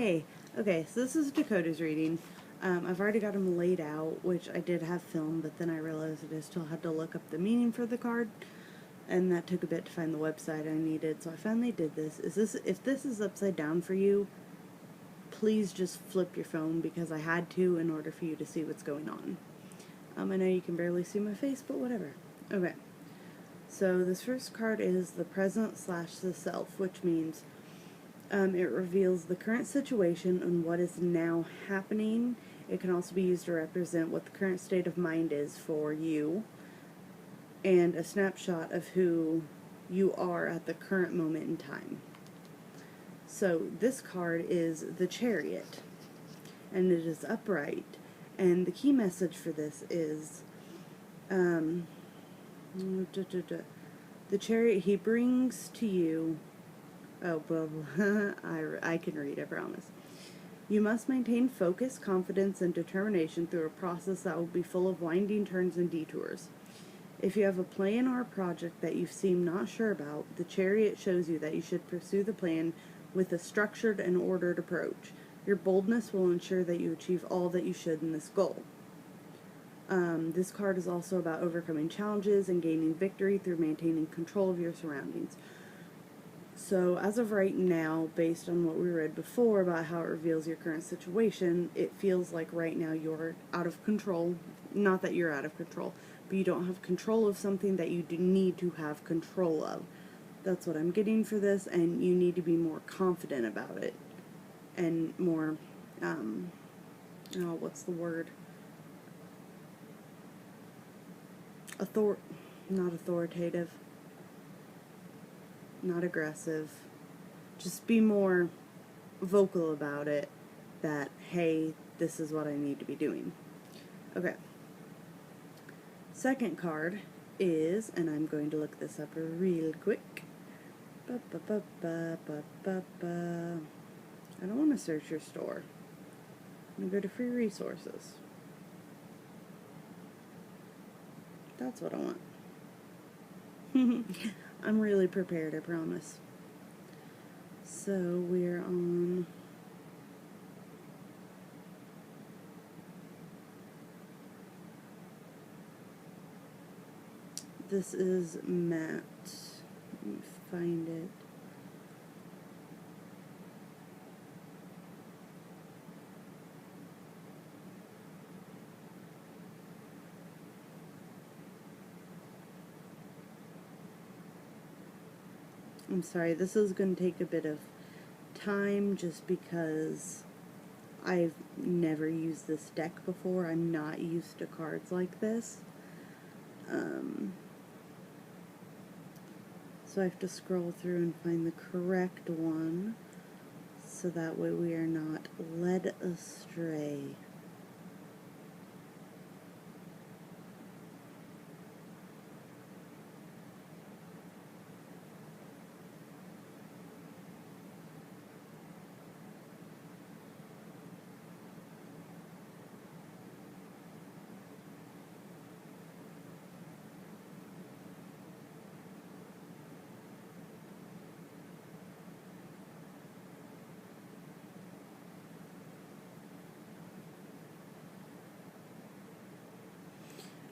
Yay! Okay, so this is Dakota's reading. I've already got them laid out, which I did have filmed, but then I realized that I still had to look up the meaning for the card, and that took a bit to find the website I needed, so I finally did this. If this is upside down for you, please just flip your phone, because I had to in order for you to see what's going on. I know you can barely see my face, but whatever. Okay, so this first card is the present / the self, which means it reveals the current situation and what is now happening. It can also be used to represent what the current state of mind is for you, and a snapshot of who you are at the current moment in time. So this card is the Chariot, and it is upright, and the key message for this is the Chariot, he brings to you, oh, blah, blah. I can read, I promise. You must maintain focus, confidence, and determination through a process that will be full of winding turns and detours. If you have a plan or a project that you seem not sure about, the Chariot shows you that you should pursue the plan with a structured and ordered approach. Your boldness will ensure that you achieve all that you should in this goal. This card is also about overcoming challenges and gaining victory through maintaining control of your surroundings. So as of right now, based on what we read before about how it reveals your current situation, it feels like right now you're out of control. Not that you're out of control, but you don't have control of something that you do need to have control of. That's what I'm getting for this, and you need to be more confident about it. And more, what's the word? Not authoritative. Not aggressive. Just be more vocal about it, that, hey, this is what I need to be doing. Okay. Second card is, and I'm going to look this up real quick. I don't want to search your store. I'm going to go to free resources. That's what I want. I'm really prepared, I promise. So we're on this is Matt. Let me find it. I'm sorry, this is going to take a bit of time just because I've never used this deck before. I'm not used to cards like this. So I have to scroll through and find the correct one so that way we are not led astray.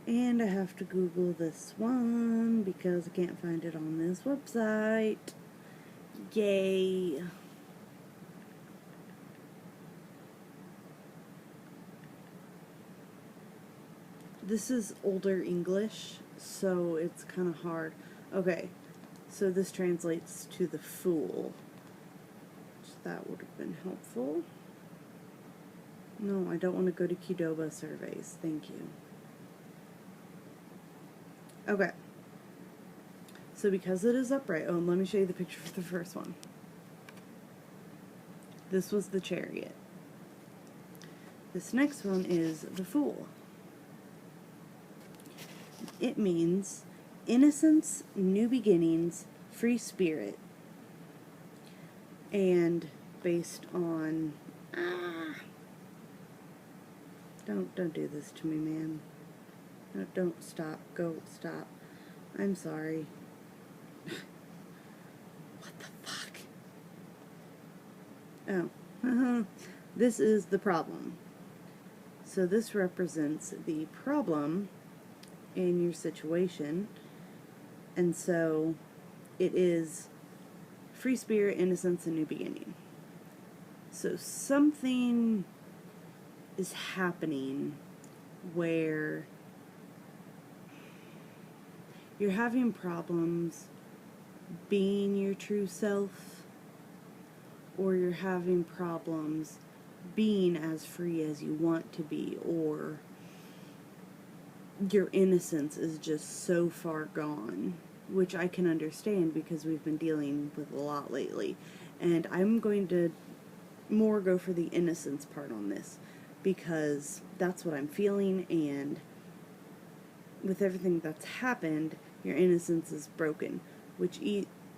And I have to Google this one because I can't find it on this website. Yay. This is older English, so it's kind of hard. Okay, so this translates to the Fool. So that would have been helpful. No, I don't want to go to Qdoba surveys. Thank you. Okay. So because it is upright, oh, and let me show you the picture for the first one. This was the Chariot. This next one is the Fool. It means innocence, new beginnings, free spirit. And based on don't do this to me, man. No, don't stop. Go, stop. I'm sorry. What the fuck? Oh, This is the problem. So this represents the problem in your situation. And so it is free spirit, innocence, and new beginning. So something is happening where you're having problems being your true self, or you're having problems being as free as you want to be, or your innocence is just so far gone, which I can understand because we've been dealing with a lot lately. And I'm going to more go for the innocence part on this because that's what I'm feeling, and with everything that's happened, your innocence is broken,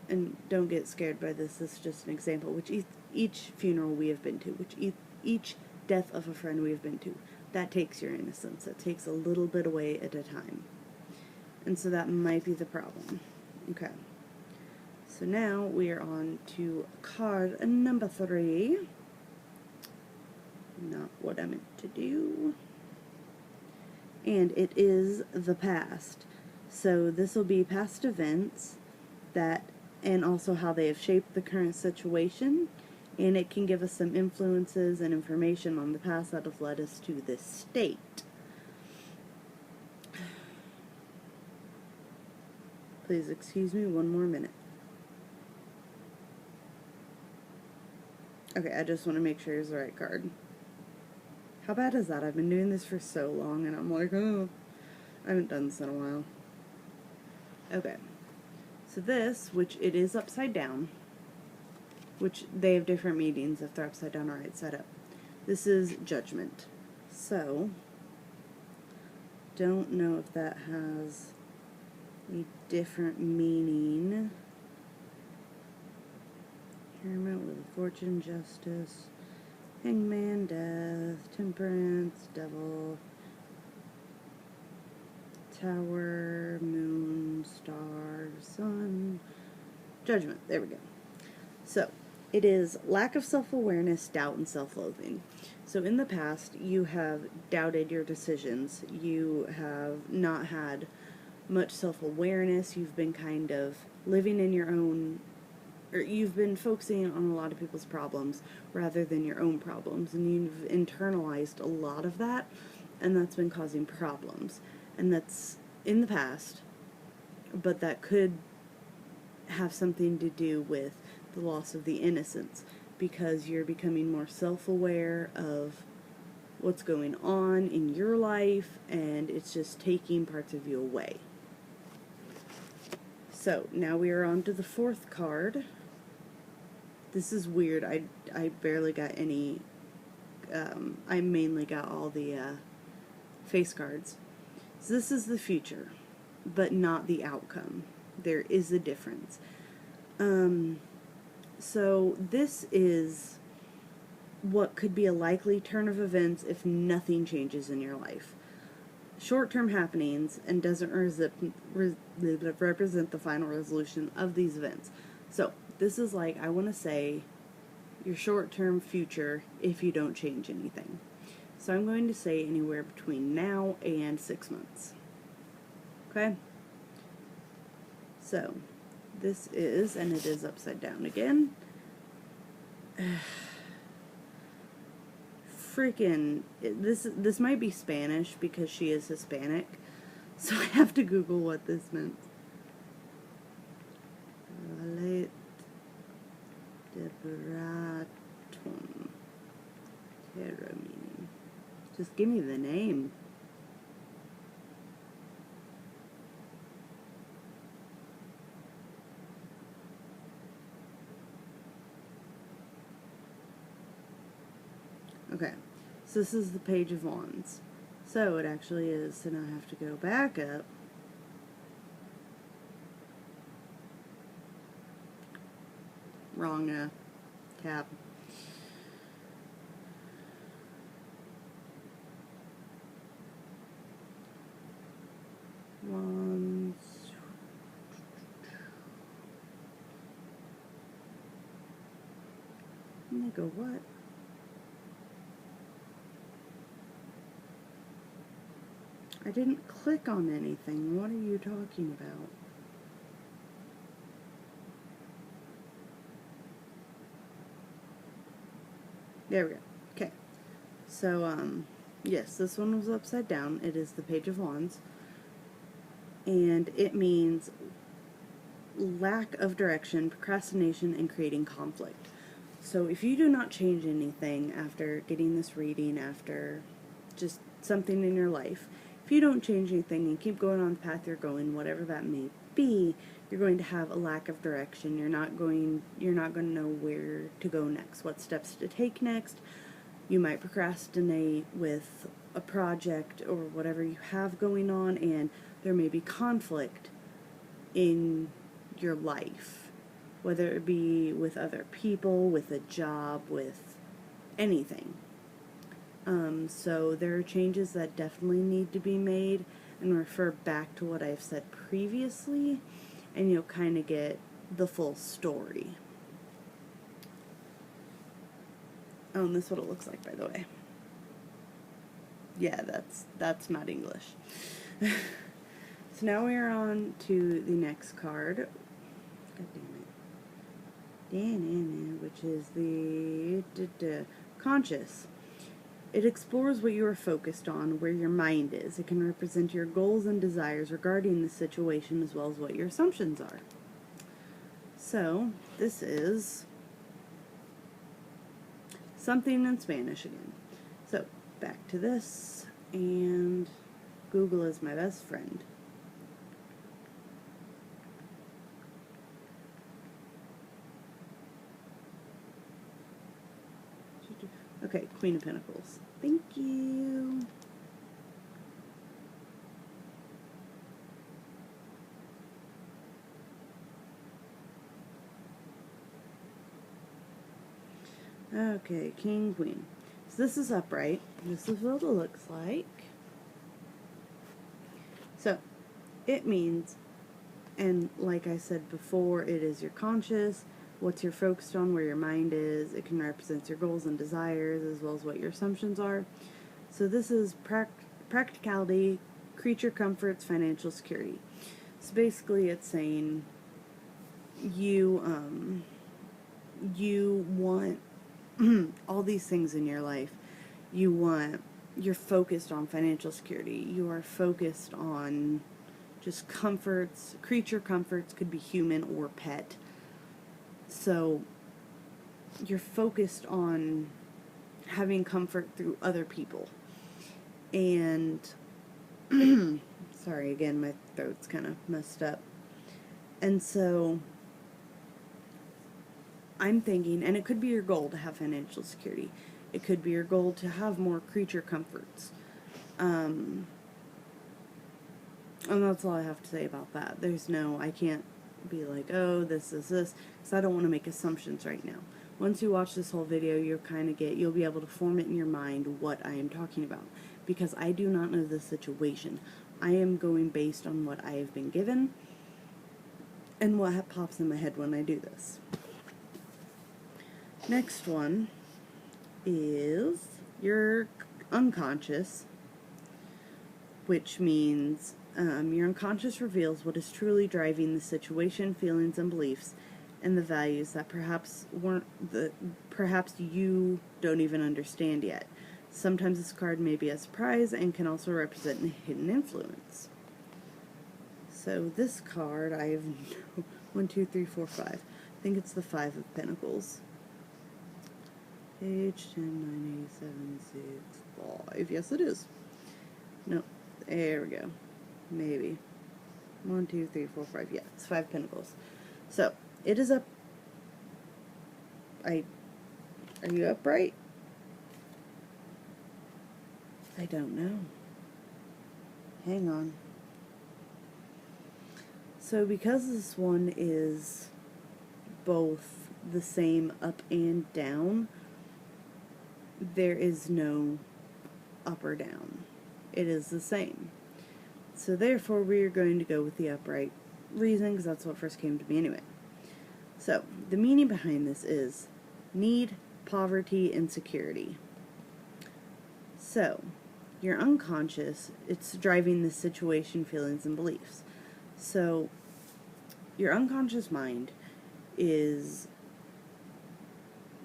and don't get scared by this is just an example, which each funeral we have been to, which each death of a friend we have been to, that takes your innocence. It takes a little bit away at a time. And so that might be the problem. Okay. So now we are on to card number 3. Not what I meant to do. And it is the past. So this will be past events and also how they have shaped the current situation, and it can give us some influences and information on the past that have led us to this state. Please excuse me one more minute. Okay, I just want to make sure it's the right card. How bad is that? I've been doing this for so long, and I'm like, oh, I haven't done this in a while. Okay. So this, which it is upside down, which they have different meanings if they're upside down or right side up. This is judgment. So, don't know if that has a different meaning. Hermit with fortune, justice, hangman, death, temperance, devil, tower, moon, star, sun, judgment. There we go. So, it is lack of self-awareness, doubt, and self-loathing. So in the past, you have doubted your decisions. You have not had much self-awareness. You've been kind of living in your own, or you've been focusing on a lot of people's problems rather than your own problems. And you've internalized a lot of that, and that's been causing problems. And that's in the past, but that could have something to do with the loss of the innocence, because you're becoming more self-aware of what's going on in your life, and it's just taking parts of you away. So now we are on to the 4th card. This is weird. I barely got any. I mainly got all the face cards. So this is the future, but not the outcome. There is a difference. So this is what could be a likely turn of events if nothing changes in your life. Short-term happenings, and doesn't represent the final resolution of these events. So this is like, I want to say, your short-term future if you don't change anything. So I'm going to say anywhere between now and 6 months. Okay? So this is, and it is upside down again. This might be Spanish because she is Hispanic, so I have to Google what this meant. Valet de Braton. Terra meaning. Just give me the name. Okay, so this is the Page of Wands. So it actually is, so now I have to go back up. Wrong tab. Wands. And I go, what? I didn't click on anything. What are you talking about? There we go. Okay. So, yes, this one was upside down. It is the Page of Wands. And it means lack of direction, procrastination, and creating conflict. So if you do not change anything after getting this reading, after just something in your life, if you don't change anything and keep going on the path you're going, whatever that may be, you're going to have a lack of direction. You're not going to know where to go next, what steps to take next. You might procrastinate with a project or whatever you have going on, and there may be conflict in your life, whether it be with other people, with a job, with anything. So there are changes that definitely need to be made, and refer back to what I've said previously, and you'll kind of get the full story. Oh, and this is what it looks like, by the way. Yeah, that's not English. So now we are on to the next card. God damn it. Which is the conscious. It explores what you are focused on, where your mind is. It can represent your goals and desires regarding the situation, as well as what your assumptions are. So, this is something in Spanish again. So, back to this, and Google is my best friend. Okay, Queen of Pentacles. Thank you. Okay, King, Queen. So this is upright. This is what it looks like. So, it means, and like I said before, it is your conscious, what's you're focused on, where your mind is. It can represent your goals and desires, as well as what your assumptions are. So this is practicality, creature comforts, financial security. So basically it's saying you want all these things in your life. You're focused on financial security. You are focused on just comforts. Creature comforts could be human or pet. So you're focused on having comfort through other people. And sorry, again, my throat's kind of messed up. And so I'm thinking, and it could be your goal to have financial security. It could be your goal to have more creature comforts. And that's all I have to say about that. I can't be like, oh, this is this, because I don't want to make assumptions right now. Once you watch this whole video, you'll be able to form it in your mind what I am talking about, because I do not know the situation. I am going based on what I have been given and what pops in my head when I do this. Next one is your unconscious, which means your unconscious reveals what is truly driving the situation, feelings, and beliefs, and the values that perhaps you don't even understand yet. Sometimes this card may be a surprise and can also represent a hidden influence. So this card, I have 1, 2, 3, 4, 5. I think it's the 5 of Pentacles. Page 10, 9, 8, 7, 6, 5. Yes, it is. No, there we go. Maybe. 1, 2, 3, 4, 5. Yeah, it's 5 Pentacles. So, it is up. Are you upright? I don't know. Hang on. So, because this one is both the same up and down, there is no up or down. It is the same. So therefore we are going to go with the upright reason, because that's what first came to me anyway. So the meaning behind this is need, poverty, and security. So your unconscious, it's driving the situation, feelings, and beliefs. So your unconscious mind is,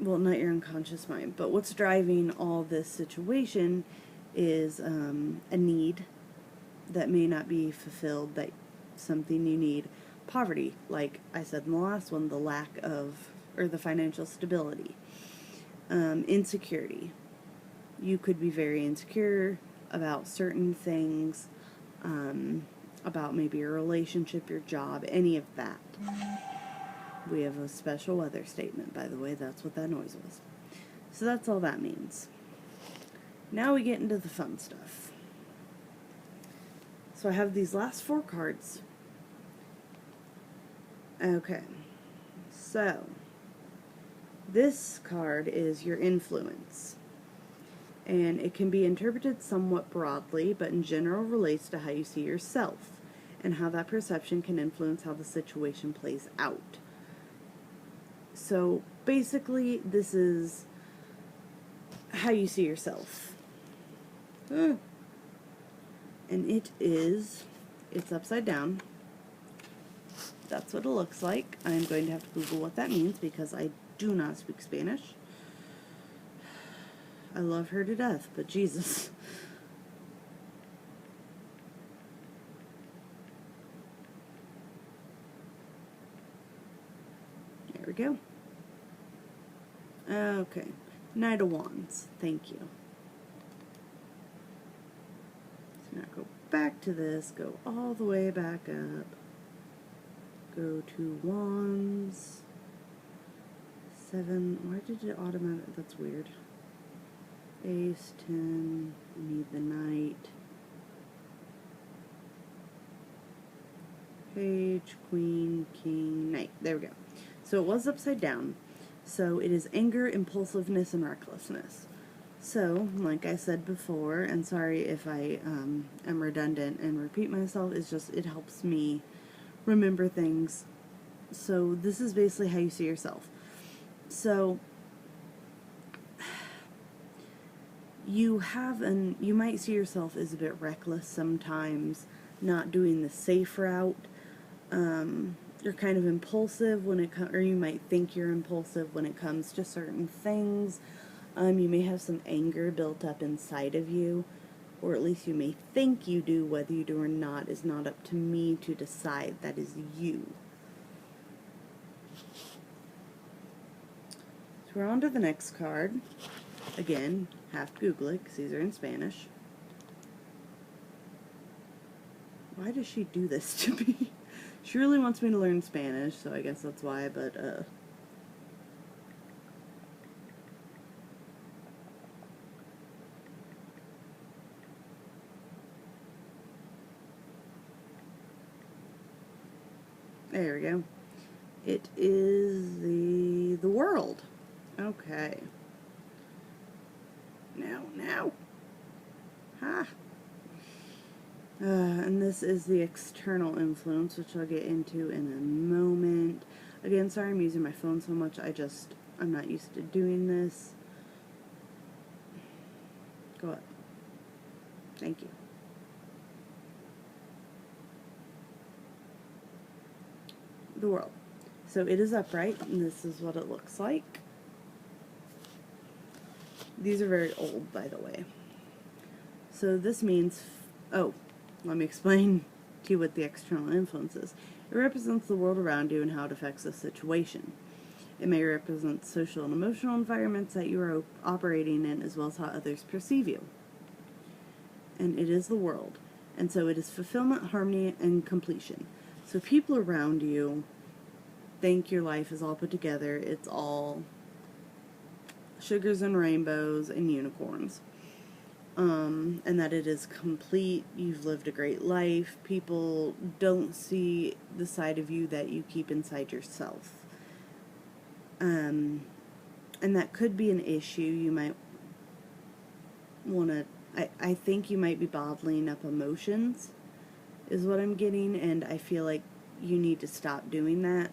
well, not your unconscious mind, but what's driving all this situation is a need that may not be fulfilled, that something you need. Poverty, like I said in the last one, the lack of, or the financial stability. Insecurity. You could be very insecure about certain things, about maybe your relationship, your job, any of that. We have a special weather statement, by the way. That's what that noise was. So that's all that means. Now we get into the fun stuff. So I have these last 4 cards. Okay. So this card is your influence. And it can be interpreted somewhat broadly, but in general relates to how you see yourself and how that perception can influence how the situation plays out. So basically, this is how you see yourself. And it's upside down. That's what it looks like. I'm going to have to Google what that means because I do not speak Spanish. I love her to death, but Jesus. There we go. Okay. Knight of Wands. Thank you. So now go back to this. Go all the way back up. Go to Wands. 7. Why did it automatic? That's weird. Ace, 10. Need the Knight. Page, Queen, King, Knight. There we go. So it was upside down. So it is anger, impulsiveness, and recklessness. So, like I said before, and sorry if I am redundant and repeat myself, it's just, it helps me remember things. So this is basically how you see yourself. So you might see yourself as a bit reckless sometimes, not doing the safe route. You're kind of impulsive when it comes, or you might think you're impulsive when it comes to certain things. You may have some anger built up inside of you, or at least you may think you do. Whether you do or not is not up to me to decide. That is you. So we're on to the next card. Again, have to Google it because these are in Spanish. Why does she do this to me? She really wants me to learn Spanish, so I guess that's why, but, there we go. It is the world. Okay. Now. Ha! And this is the external influence, which I'll get into in a moment. Again, sorry I'm using my phone so much. I'm not used to doing this. Go up. Thank you. The world. So it is upright, and this is what it looks like. These are very old, by the way. So this means, let me explain to you what the external influence is. It represents the world around you and how it affects the situation. It may represent social and emotional environments that you are operating in, as well as how others perceive you. And it is the world. And so it is fulfillment, harmony, and completion. So people around you think your life is all put together. It's all sugars and rainbows and unicorns. And that it is complete. You've lived a great life. People don't see the side of you that you keep inside yourself. And that could be an issue. You might want to, I think you might be bottling up emotions, is what I'm getting, and I feel like you need to stop doing that,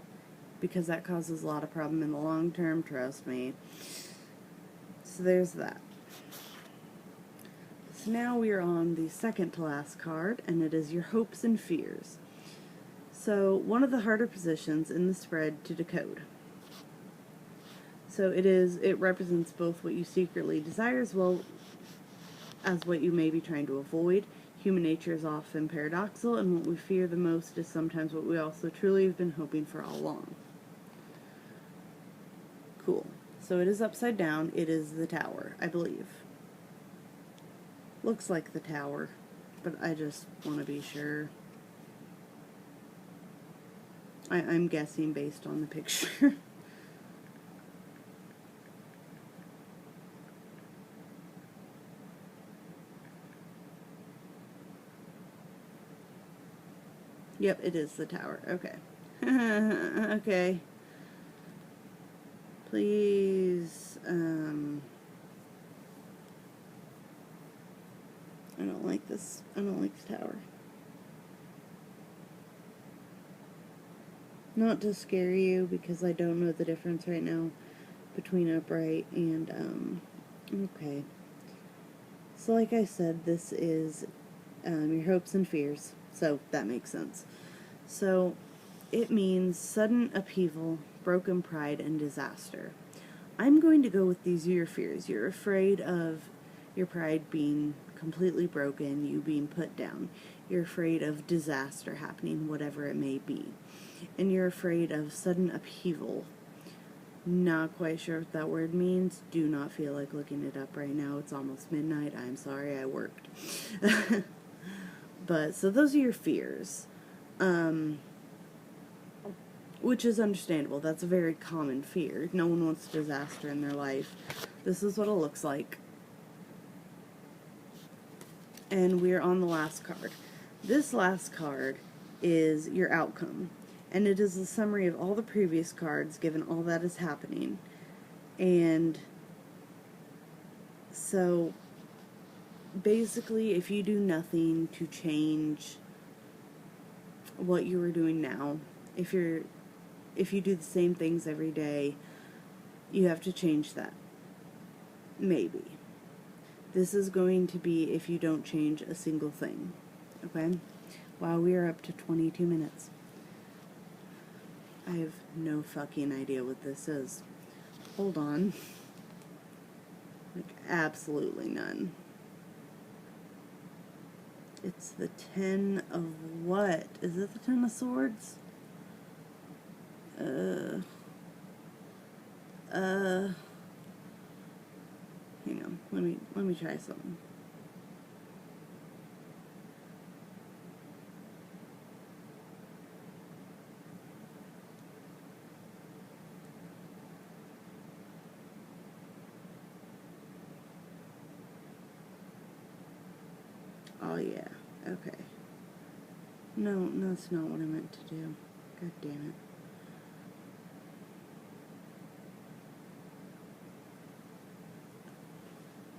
because that causes a lot of problem in the long term, trust me. So there's that. so now we are on the second to last card, and it is your hopes and fears. So one of the harder positions in the spread to decode. So it represents both what you secretly desire as well as what you may be trying to avoid. Human nature is often paradoxical, and what we fear the most is sometimes what we also truly have been hoping for all along. Cool. So it is upside down. It is the Tower, I believe. Looks like the Tower, but I just want to be sure. I'm guessing based on the picture. Yep, it is the Tower. Okay. Okay. Please, I don't like this. I don't like the Tower. Not to scare you, because I don't know the difference right now between upright and, okay. So like I said, this is, your hopes and fears, so that makes sense. So, it means sudden upheaval, broken pride, and disaster. I'm going to go with these are your fears. You're afraid of your pride being completely broken, you being put down. You're afraid of disaster happening, whatever it may be. And you're afraid of sudden upheaval. Not quite sure what that word means. Do not feel like looking it up right now. It's almost midnight. I'm sorry, I worked. But, so those are your fears. Which is understandable. That's a very common fear. No one wants disaster in their life. This is what it looks like. And we're on the last card. This last card is your outcome. And it is a summary of all the previous cards, given all that is happening. And so, basically, if you do nothing to change what you are doing now, if you do the same things every day, you have to change that. Maybe. This is going to be if you don't change a single thing. Okay? Wow, we are up to 22 minutes. I have no fucking idea what this is. Hold on. Like, absolutely none. It's the 10 of what? Is it the 10 of Swords? Hang on. Let me try something. Oh yeah. Okay. No, that's not what I meant to do. God damn it.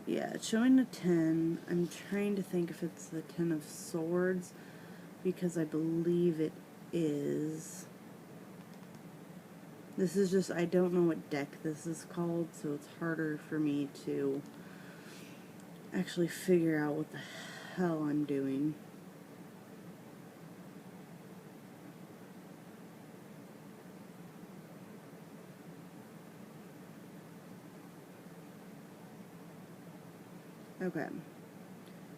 Yeah, it's showing a 10. I'm trying to think if it's the 10 of Swords, because I believe it is. This is just, I don't know what deck this is called, so it's harder for me to actually figure out what the hell I'm doing. Okay.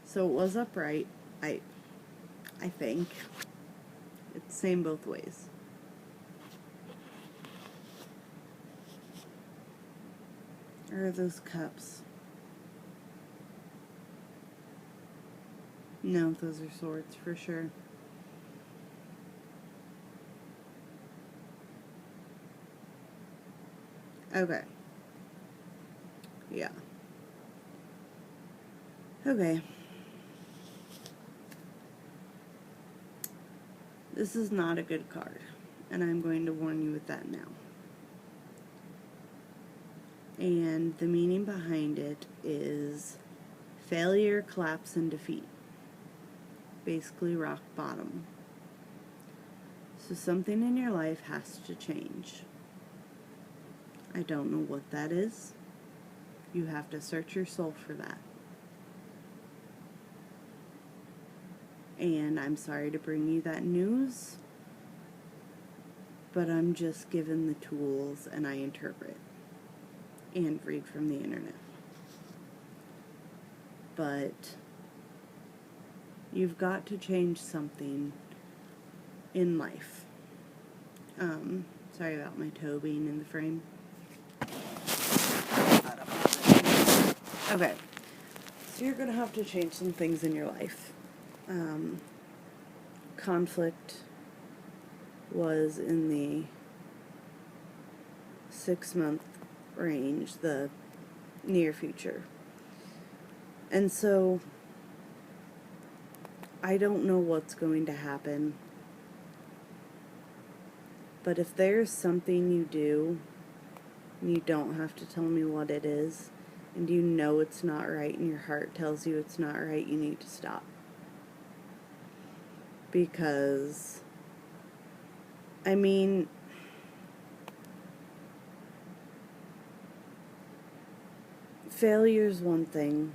So it was upright. I think. It's the same both ways. Or are those cups? No, those are swords for sure. Okay. Yeah. Okay. This is not a good card, and I'm going to warn you with that now. And the meaning behind it is failure, collapse, and defeat. Basically rock bottom. So something in your life has to change. I don't know what that is. You have to search your soul for that. And I'm sorry to bring you that news, but I'm just given the tools and I interpret and read from the internet. But you've got to change something in life. Sorry about my toe being in the frame. Okay, so you're going to have to change some things in your life. Conflict was in the 6-month range, the near future. And so I don't know what's going to happen, but if there's something you do, and you don't have to tell me what it is, and you know it's not right and your heart tells you it's not right, you need to stop. Because, I mean, failure's one thing,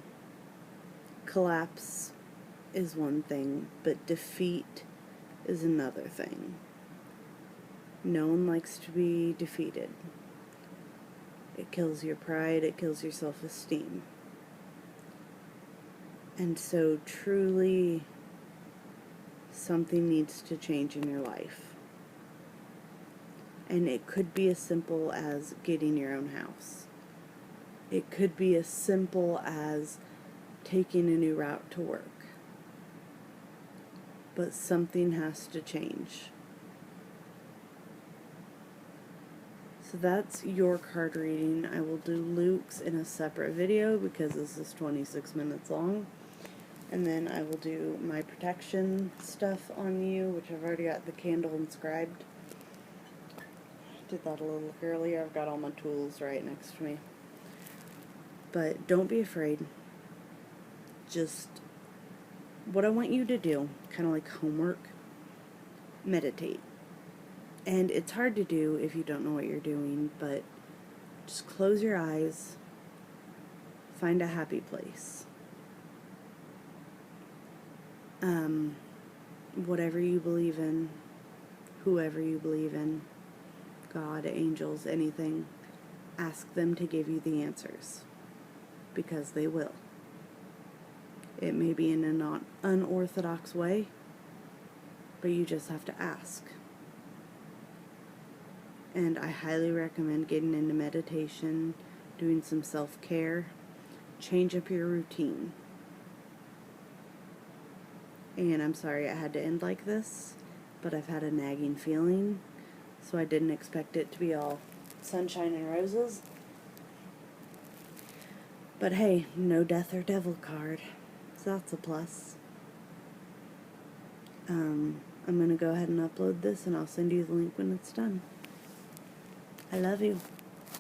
collapse is one thing, but defeat is another thing. No one likes to be defeated. It kills your pride, it kills your self-esteem. And so truly, something needs to change in your life. And it could be as simple as getting your own house. It could be as simple as taking a new route to work. But something has to change. So that's your card reading. I will do Luke's in a separate video because this is 26 minutes long. And then I will do my protection stuff on you, which I've already got the candle inscribed. Did that a little earlier. I've got all my tools right next to me. But don't be afraid. Just what I want you to do, kind of like homework, meditate. And it's hard to do if you don't know what you're doing, but just close your eyes, find a happy place. Whatever you believe in, whoever you believe in, God, angels, anything, ask them to give you the answers, because they will. It may be in an unorthodox way, but you just have to ask. And I highly recommend getting into meditation, doing some self-care, change up your routine. And I'm sorry it had to end like this, but I've had a nagging feeling, so I didn't expect it to be all sunshine and roses. But hey, no death or devil card, so that's a plus. I'm going to go ahead and upload this, and I'll send you the link when it's done. I love you.